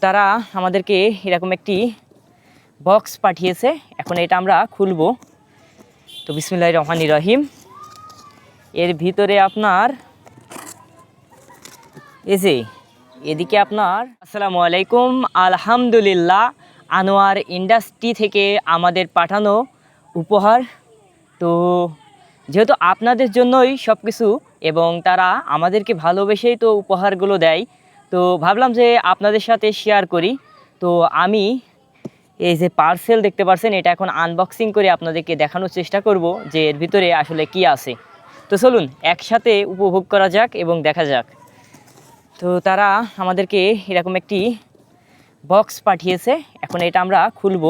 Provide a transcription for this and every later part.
তারা আমাদেরকে এরকম একটি বক্স পাঠিয়েছে। এখন এটা আমরা খুলব। তো বিসমিল্লাহির রহমানির রহিম। এর ভিতরে আপনার এদিকে আপনার আসসালামু আলাইকুম, আলহামদুলিল্লাহ, আনোয়ার ইন্ডাস্ট্রি থেকে আমাদের পাঠানো উপহার। তো যেহেতু আপনাদের জন্যই সব কিছু এবং তারা আমাদেরকে ভালোবেসেই তো উপহারগুলো দেয়, তো ভাবলাম যে আপনাদের সাথে শেয়ার করি। তো আমি এই যে পার্সেল দেখতে পাচ্ছেন, এটা এখন আনবক্সিং করে আপনাদেরকে দেখানোর চেষ্টা করব যে এর ভিতরে আসলে কি আছে। তো চলুন একসাথে উপভোগ করা যাক এবং দেখা যাক। তো তারা আমাদেরকে এরকম একটি বক্স পাঠিয়েছে। এখন এটা আমরা খুলব।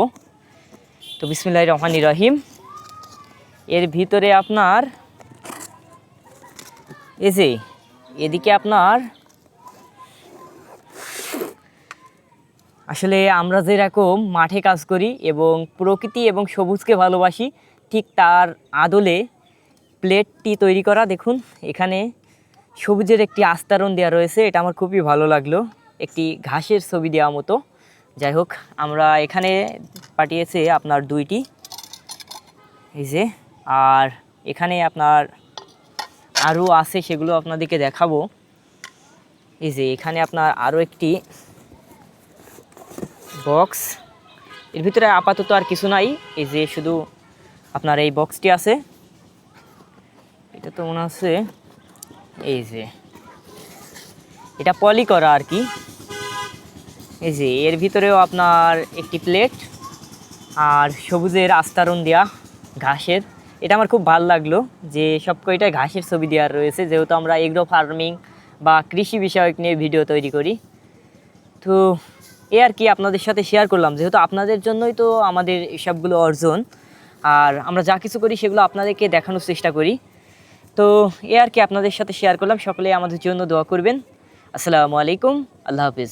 তো বিসমিল্লাহির রহমানির রহিম। এর ভিতরে আপনার এদিকে আপনার আসলে আমরা যেরকম মাঠে কাজ করি এবং প্রকৃতি এবং সবুজকে ভালোবাসি, ঠিক তার আদলে প্লেটটি তৈরি করা। দেখুন এখানে সবুজের একটি আস্তরণ দেওয়া রয়েছে, এটা আমার খুবই ভালো লাগলো। একটি ঘাসের ছবি দেওয়া মতো। যাই হোক, আমরা এখানে পাঠিয়েছে আপনার দুইটি, এই যে, আর এখানে আপনার আরও আছে, সেগুলো আপনাদেরকে দেখাবো। এই যে এখানে আপনার আরও একটি বক্স। এর ভিতরে আপাতত আর কিছু নাই, এই যে শুধু আপনার এই বক্সটি আছে। এটা তো মনে হচ্ছে এই যে এটা পলি করা আর কি। এই যে এর ভিতরেও আপনার একটি প্লেট আর সবুজের আস্তরণ দেওয়া ঘাসের। এটা আমার খুব ভালো লাগলো যে সব কয়টায় ঘাসের ছবি দেওয়া রয়েছে, যেহেতু আমরা এগ্রো ফার্মিং বা কৃষি বিষয়ক নিয়ে ভিডিও তৈরি করি। তো এ আর কি আপনাদের সাথে শেয়ার করলাম, যেহেতু আপনাদের জন্যই তো আমাদের এসবগুলো অর্জন, আর আমরা যা কিছু করি সেগুলো আপনাদেরকে দেখানোর চেষ্টা করি। তো এ আর কি আপনাদের সাথে শেয়ার করলাম। সকলে আমাদের জন্য দোয়া করবেন। আসসালামু আলাইকুম, আল্লাহ হাফিজ।